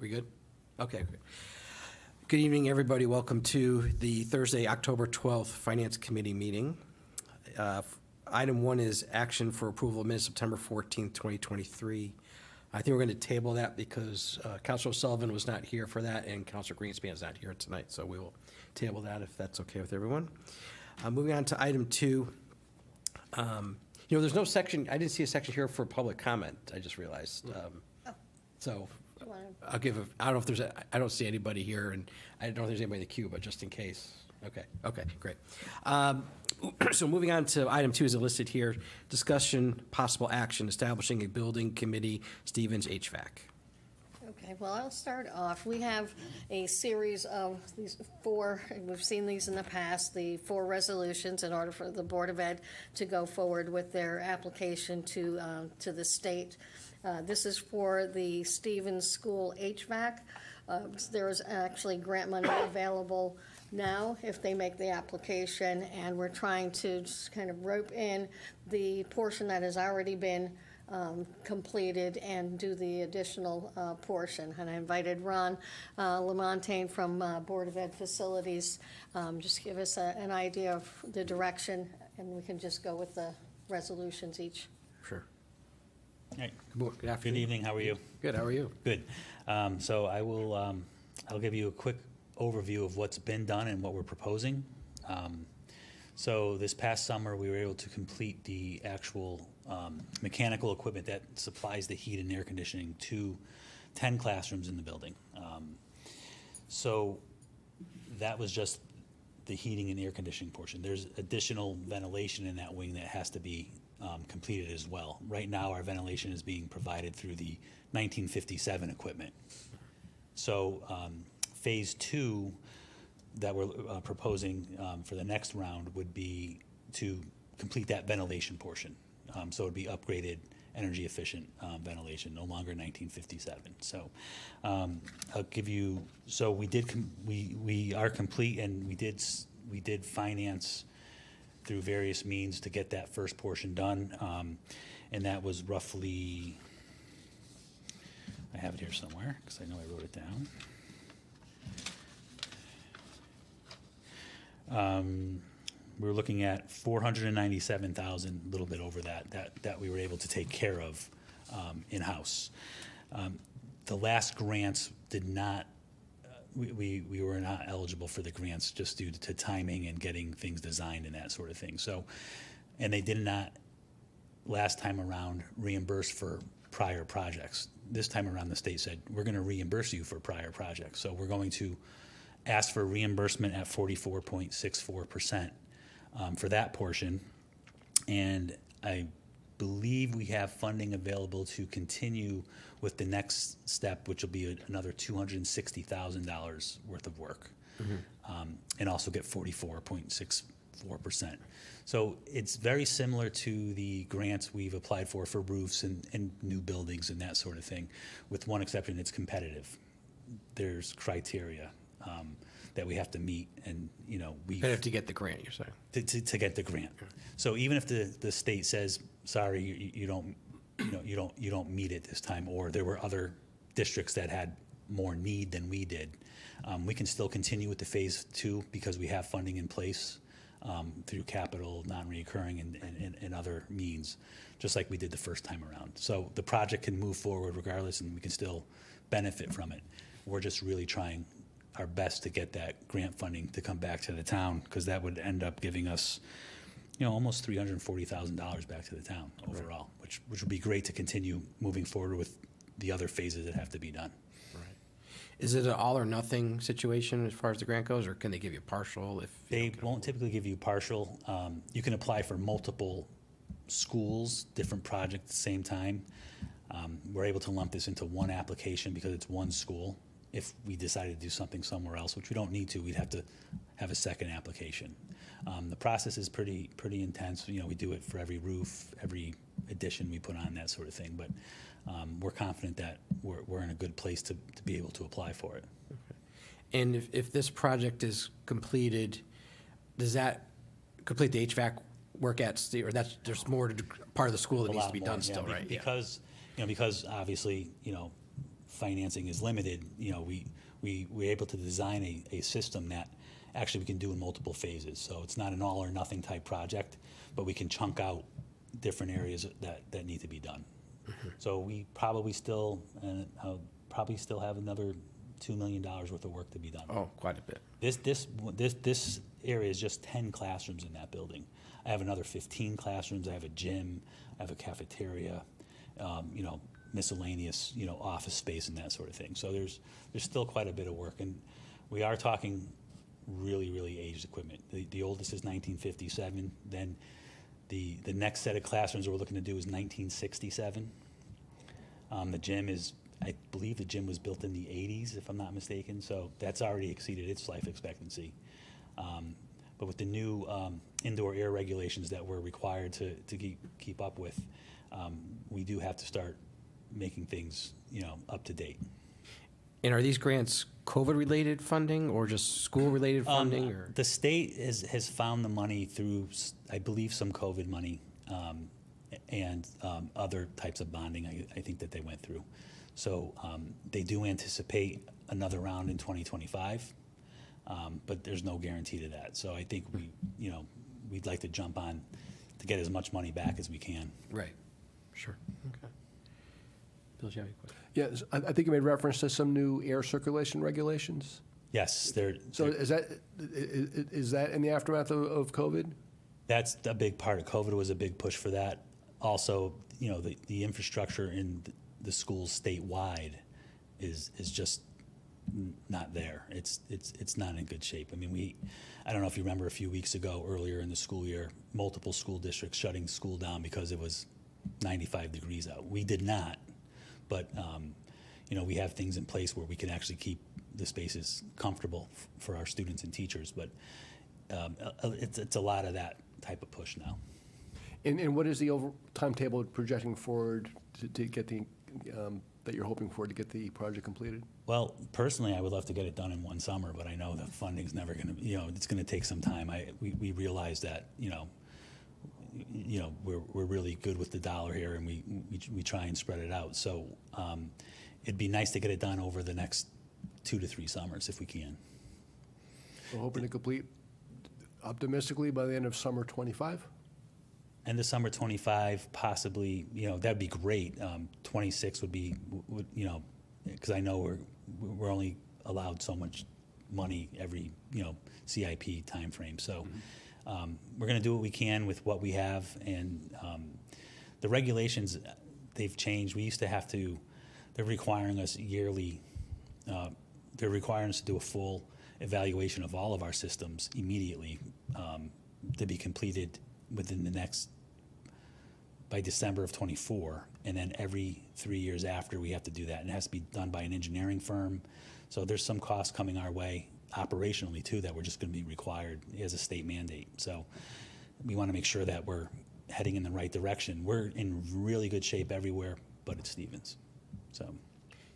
We good? Okay, good. Good evening, everybody. Welcome to the Thursday, October 12th Finance Committee meeting. Item 1 is action for approval of minutes September 14th, 2023. I think we're going to table that because Councilor Sullivan was not here for that and Councilor Greenspan is not here tonight, so we will table that if that's okay with everyone. Moving on to item 2. There's no section, I didn't see a section here for public comment, I just realized. So I'll I don't know if there's I don't see anybody here, and I don't know if there's anybody in the queue, but just in case. Okay, great. So moving on to item 2 is listed here, discussion, possible action, establishing a building committee, Stevens HVAC. Okay, well, I'll start off. We have a series of these 4, we've seen these in the past, the 4 resolutions in order for the Board of Ed to go forward with their application to the state. This is for the Stevens School HVAC. There is actually grant money available now if they make the application, and we're trying to just kind of rope in the portion that has already been completed and do the additional portion. And I invited Ron Lamontagne from Board of Ed Facilities, just give us an idea of the direction, and we can just go with the resolutions each. Sure. Hey. Good afternoon. Good evening. How are you? Good. How are you? Good. So I will. I'll give you a quick overview of what's been done and what we're proposing. So this past summer, we were able to complete the actual mechanical equipment that supplies the heat and air conditioning to 10 classrooms in the building. So that was just the heating and air conditioning portion. There's additional ventilation in that wing that has to be completed as well. Right now, our ventilation is being provided through the 1957 equipment. So phase 2 that we're proposing for the next round would be to complete that ventilation portion. So it would be upgraded, energy efficient ventilation, no longer 1957. So I'll give you. So we are complete, and we did finance through various means to get that first portion done, and that was roughly. I have it here somewhere because I know I wrote it down. We were looking at $497,000, a little bit over that we were able to take care of in-house. The last grants did not, we were not eligible for the grants just due to timing and getting things designed and that sort of thing. So, and they did not, last time around, reimburse for prior projects. This time around, the state said, we're going to reimburse you for prior projects. So we're going to ask for reimbursement at 44.64% for that portion. And I believe we have funding available to continue with the next step, which will be another $260,000 worth of work, and also get 44.64%. So it's very similar to the grants we've applied for roofs and new buildings and that sort of thing, with one exception: it's competitive. There's criteria that we have to meet, and we have to get the grant. You're saying to get the grant. Okay. So even if the state says, sorry, you don't meet it this time, or there were other districts that had more need than we did, we can still continue with the phase 2 because we have funding in place through capital, non-reoccurring, and other means, just like we did the first time around. So the project can move forward regardless, and we can still benefit from it. We're just really trying our best to get that grant funding to come back to the town, because that would end up giving us, almost $340,000 back to the town overall, which would be great to continue moving forward with the other phases that have to be done. Right. Is it an all or nothing situation as far as the grant goes, or can they give you partial? If they won't typically give you partial. You can apply for multiple schools, different projects at the same time. We're able to lump this into one application because it's one school. If we decided to do something somewhere else, which we don't need to, we'd have to have a second application. The process is pretty intense. We do it for every roof, every addition we put on, that sort of thing. But we're confident that we're in a good place to be able to apply for it. Okay. And if this project is completed, does that complete the HVAC work at Steve, or there's more to part of the school that needs to be done still, right? Because obviously financing is limited, we're able to design a system that actually we can do in multiple phases. So it's not an all or nothing type project, but we can chunk out different areas that need to be done. So we probably still have another $2 million worth of work to be done. Oh, quite a bit. This area is just 10 classrooms in that building. I have another 15 classrooms. I have a gym. I have a cafeteria. Miscellaneous, office space and that sort of thing. So there's still quite a bit of work, and we are talking really, really aged equipment. The oldest is 1957. Then the next set of classrooms we're looking to do is 1967. The gym is, I believe the gym was built in the 80s, if I'm not mistaken. So that's already exceeded its life expectancy. But with the new indoor air regulations that we're required to keep up with, we do have to start making things, up to date. And are these grants COVID-related funding or just school-related funding? Or? The state has found the money through, I believe, some COVID money and other types of bonding I think that they went through. So they do anticipate another round in 2025, but there's no guarantee to that. So I think we'd like to jump on to get as much money back as we can. Right. Sure. Okay. Bill, do you have any questions? Yes, I think you made reference to some new air circulation regulations. Yes, So is that in the aftermath of COVID? that's a big part of COVID. Was a big push for that. Also, the infrastructure in the schools statewide is just not there. It's not in good shape. I mean, I don't know if you remember a few weeks ago, earlier in the school year, multiple school districts shutting school down because it was 95 degrees out. We did not, but we have things in place where we can actually keep the spaces comfortable for our students and teachers. But it's a lot of that type of push now. And what is the timetable projecting forward to get that you're hoping for to get the project completed? Well, personally, I would love to get it done in one summer, but I know the funding's never going to, it's going to take some time. We realize that, we're really good with the dollar here, and we try and spread it out. So it'd be nice to get it done over the next 2 to 3 summers if we can. We're hoping to complete optimistically by the end of summer 25? End of summer 25, possibly, that'd be great. 26 would be, because I know we're only allowed so much money every, CIP timeframe. So we're going to do what we can with what we have. And the regulations, they've changed. We used to have to, they're requiring us yearly, they're requiring us to do a full evaluation of all of our systems immediately to be completed within the next, by December of 24, and then every 3 years after we have to do that, and it has to be done by an engineering firm. So there's some costs coming our way operationally too that we're just going to be required as a state mandate. So we want to make sure that we're heading in the right direction. We're in really good shape everywhere but at Stevens. So.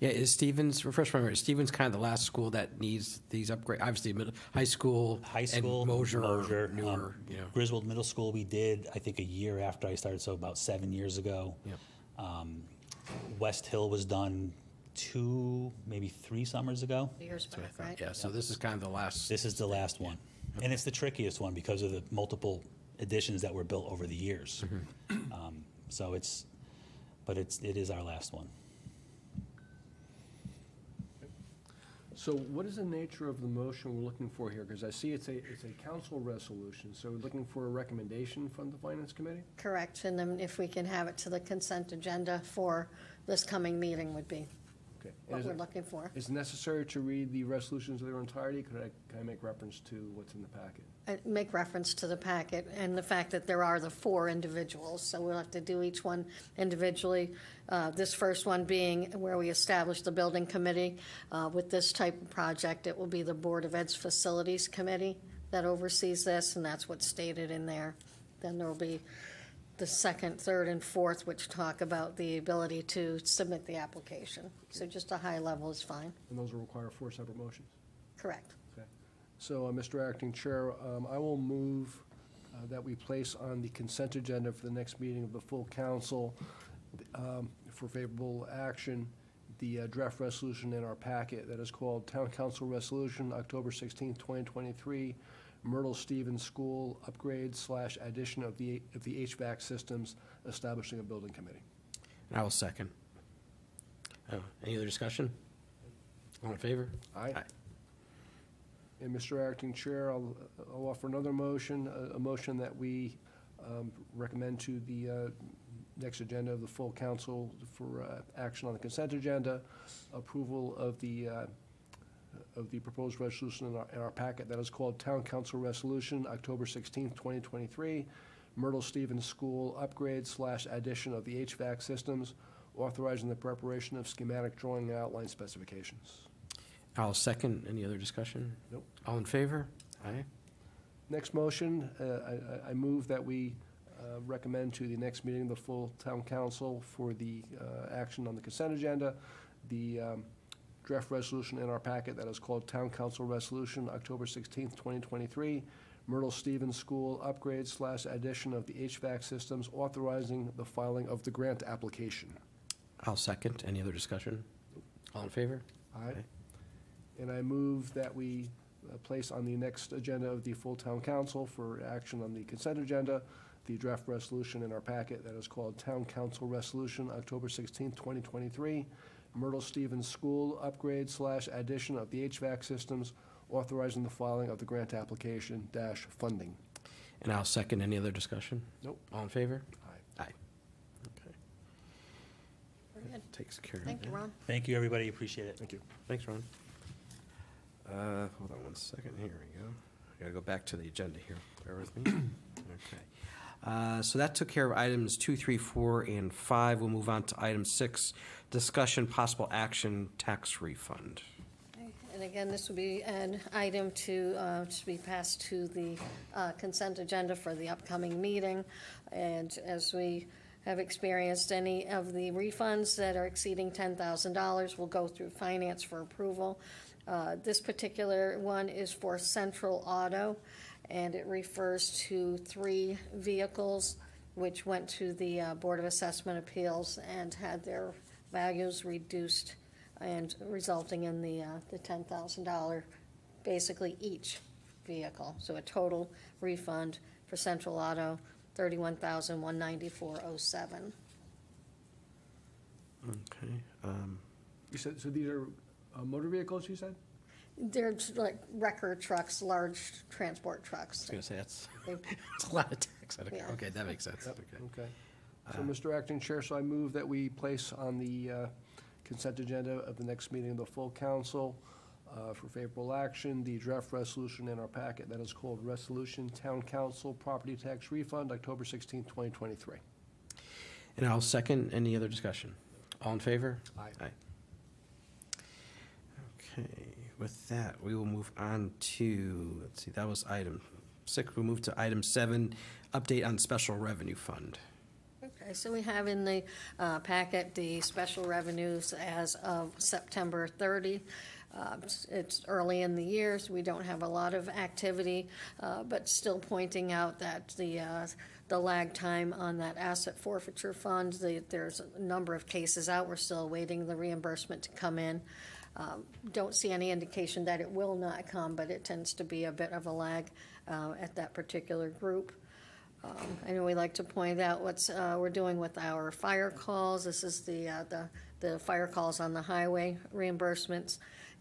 Yeah, is Stevens, refresh my memory, is Stevens kind of the last school that needs these upgrades? Obviously, high school, and Mosier, newer, Griswold Middle School we did, I think, a year after I started, so about 7 years ago. Yep. West Hill was done 2, maybe 3 summers ago. Years back, right? Yeah, so this is kind of the last. This is the last one. And it's the trickiest one because of the multiple additions that were built over the years. So it is our last one. So what is the nature of the motion we're looking for here? Because I see it's a council resolution, so we're looking for a recommendation from the Finance Committee? Correct, and then if we can have it to the consent agenda for this coming meeting would be Okay. what we're looking for. Is it necessary to read the resolutions in their entirety? Can I make reference to what's in the packet? Make reference to the packet and the fact that there are the 4 individuals, so we'll have to do each one individually. This first one being where we establish the building committee. With this type of project, it will be the Board of Ed's Facilities Committee that oversees this, and that's what's stated in there. Then there will be the second, third, and fourth, which talk about the ability to submit the application. So just a high level is fine. And those will require 4 separate motions? Correct. Okay. So, Mr. Acting Chair, I will move that we place on the consent agenda for the next meeting of the full council for favorable action, the draft resolution in our packet that is called Town Council Resolution, October 16th, 2023, Myrtle Stevens School upgrade/addition of the HVAC systems, establishing a building committee. I will second. Any other discussion? All in favor? Aye. And Mr. Acting Chair, I'll offer another motion, a motion that we recommend to the next agenda of the full council for action on the consent agenda, approval of the proposed resolution in our packet that is called Town Council Resolution, October 16th, 2023, Myrtle Stevens School upgrade/addition of the HVAC systems, authorizing the preparation of schematic drawing and outline specifications. I'll second. Any other discussion? Nope. All in favor? Aye. Next motion, I move that we recommend to the next meeting, the full town council, for the action on the consent agenda, the draft resolution in our packet that is called Town Council Resolution, October 16th, 2023, Myrtle Stevens School upgrade/addition of the HVAC systems, authorizing the filing of the grant application. I'll second. Any other discussion? All in favor? Aye. And I move that we place on the next agenda of the full town council for action on the consent agenda, the draft resolution in our packet that is called Town Council Resolution, October 16th, 2023, Myrtle Stevens School upgrade/addition of the HVAC systems, authorizing the filing of the grant application - funding. And I'll second. Any other discussion? Nope. All in favor? Aye. Aye. Okay. Very good. Takes care of Thank you, that. Ron. Thank you, everybody, appreciate it. Thank you. Thanks, Ron. Hold on one second. Here we go. I gotta go back to the agenda here. Bear with me. Okay. So that took care of items 2, 3, 4, and 5. We'll move on to item 6, discussion possible action tax refund. And again, this will be an item to be passed to the consent agenda for the upcoming meeting. And as we have experienced, any of the refunds that are exceeding $10,000 will go through finance for approval. This particular one is for Central Auto, and it refers to 3 vehicles which went to the Board of Assessment Appeals and had their values reduced, and resulting in the $10,000, basically each vehicle. So a total refund for Central Auto, $31,194.07. Okay. You said, so these are motor vehicles, you said? They're just like wrecker trucks, large transport I trucks. was gonna say, that's They- a lot of tax. Yeah. Okay, that makes sense. Yep, Okay. okay. So, Mr. Acting Chair, so I move that we place on the consent agenda of the next meeting of the full council for favorable action, the draft resolution in our packet that is called Resolution Town Council Property Tax Refund, October 16th, 2023. And I'll second. Any other discussion? All in favor? Aye. Okay, with that, we will move on to, let's see, that was item 6. We'll move to item 7, update on special revenue fund. Okay, so we have in the packet the special revenues as of September 30. It's early in the year, so we don't have a lot of activity, but still pointing out that the lag time on that asset forfeiture fund, there's a number of cases out. We're still awaiting the reimbursement to come in. Don't see any indication that it will not come, but it tends to be a bit of a lag at that particular group. I know we like to point out what we're doing with our fire calls. This is the fire calls on the highway reimbursements.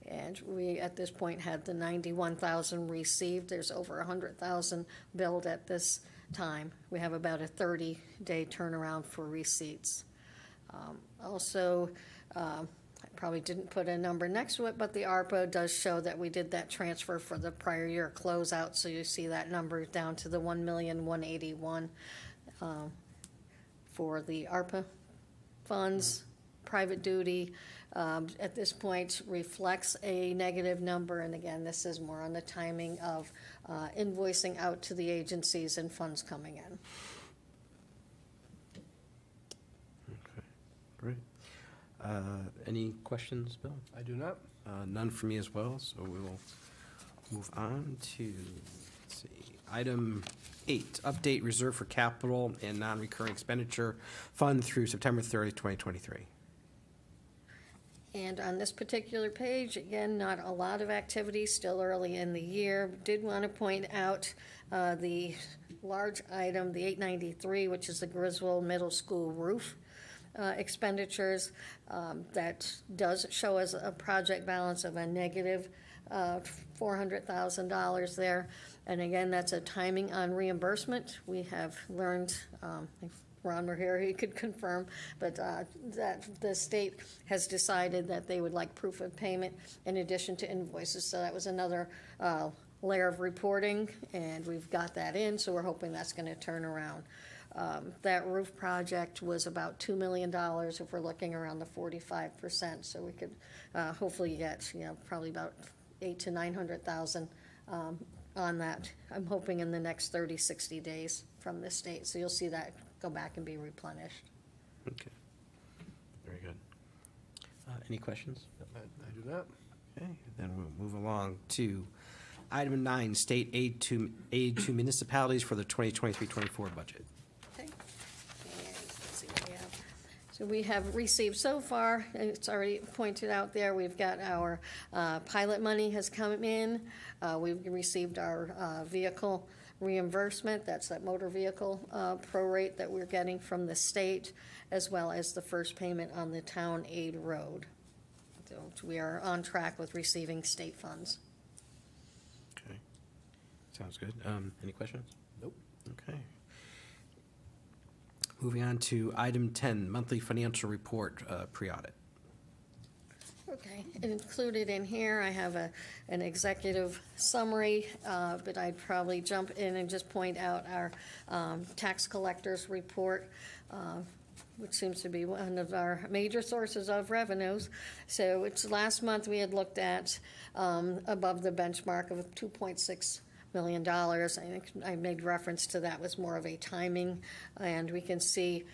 And we, at this point, had the 91,000 received. There's over 100,000 billed at this time. We have about a 30-day turnaround for receipts. Also, I probably didn't put a number next to it, but the ARPA does show that we did that transfer for the prior year closeout, so you see that number down to the $1,181,000 for the ARPA funds. Private duty, at this point, reflects a negative number, and again, this is more on the timing of invoicing out to the agencies and funds coming in. Okay, great. Any questions, Bill? I do not. None for me as well, so we will move on to, let's see, item 8, update reserve for capital and non-recurring expenditure fund through September 30, 2023. And on this particular page, again, not a lot of activity, still early in the year. Did want to point out the large item, the 893, which is the Griswold Middle School roof expenditures. That does show us a project balance of a negative $400,000 there. And again, that's a timing on reimbursement. We have learned, if Ron were here, he could confirm, but that the state has decided that they would like proof of payment in addition to invoices. So that was another layer of reporting, and we've got that in, so we're hoping that's going to turn around. That roof project was about $2 million if we're looking around the 45%, so we could hopefully get, probably about 800,000 to 900,000 on that. I'm hoping in the next 30, 60 days from the state, so you'll see that go back and be replenished. Okay. Very good. Any questions? I do not. Okay, then we'll move along to item 9, state aid to municipalities for the 2023-24 budget. Okay. And let's see what we have. So we have received so far, and it's already pointed out there, we've got our pilot money has come in. We've received our vehicle reimbursement, that's that motor vehicle prorate that we're getting from the state, as well as the first payment on the town aid road. So we are on track with receiving state funds. Okay. Sounds good. Any questions? Nope. Okay. Moving on to item 10, monthly financial report, pre-audit. Okay, and included in here, I have an executive summary, but I'd probably jump in and just point out our tax collector's report, which seems to be one of our major sources of revenues. So it's last month we had looked at above the benchmark of $2.6 million. I think I made reference to that was more of a timing, and we can see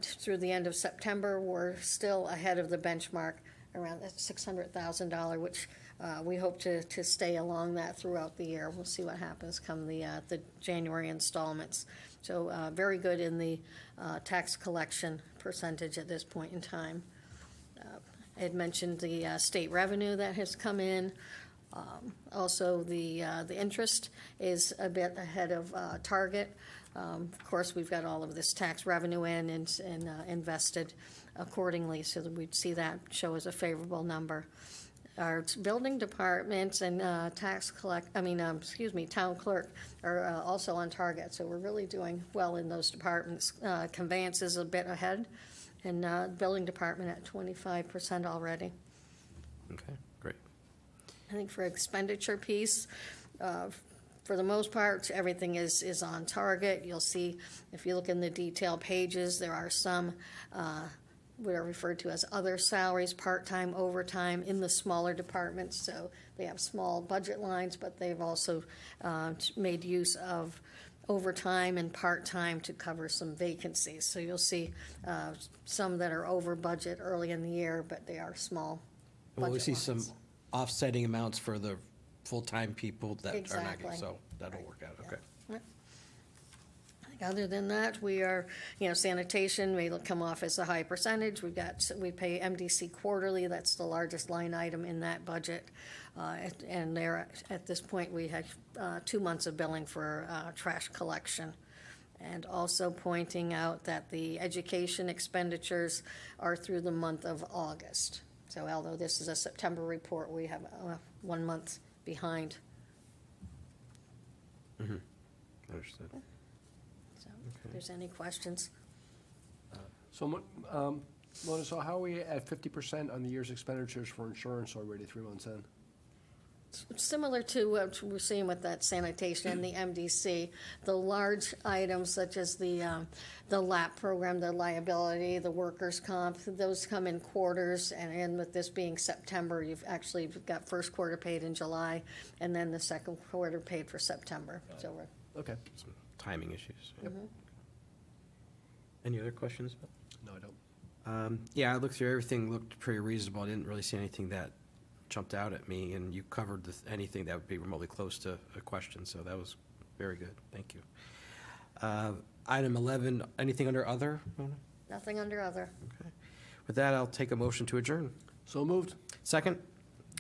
through the end of September, we're still ahead of the benchmark around that $600,000, which we hope to stay along that throughout the year. We'll see what happens come the January installments. So very good in the tax collection percentage at this point in time. I had mentioned the state revenue that has come in. Also, the interest is a bit ahead of target. Of course, we've got all of this tax revenue in and invested accordingly, so that we'd see that show as a favorable number. Our building departments and town clerk are also on target, so we're really doing well in those departments. Conveyance is a bit ahead, and building department at 25% already. Okay, great. I think for expenditure piece, for the most part, everything is on target. You'll see, if you look in the detail pages, there are some what are referred to as other salaries, part-time, overtime, in the smaller departments. So they have small budget lines, but they've also made use of overtime and part-time to cover some vacancies. So you'll see some that are over budget early in the year, but they are small Well, we budget see some lines. offsetting amounts for the full-time people that are not, Exactly. so that'll Right. work out, Yeah. okay. Yep. Other than that, we are, sanitation may come off as a high percentage. We pay MDC quarterly, that's the largest line item in that budget. And there, at this point, we had 2 months of billing for trash collection. And also pointing out that the education expenditures are through the month of August. So although this is a September report, we have 1 month behind. Understood. So if there's any questions. So, Mona, so how are we at 50% on the year's expenditures for insurance already 3 months in? Similar to what we're seeing with that sanitation and the MDC, the large items such as the LAP program, the liability, the workers' comp, those come in quarters, and with this being September, you've actually got first quarter paid in July, and then the second quarter paid for September. So we're Okay. Some timing issues. Any other questions? No, I don't. Yeah, I looked through everything, looked pretty reasonable. I didn't really see anything that jumped out at me, and you covered anything that would be remotely close to a question, so that was very good. Thank you. Item 11, anything under other, Mona? nothing under other. Okay. With that, I'll take a motion to adjourn. So moved. Second?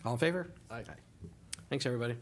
All in favor? Aye. Thanks, everybody.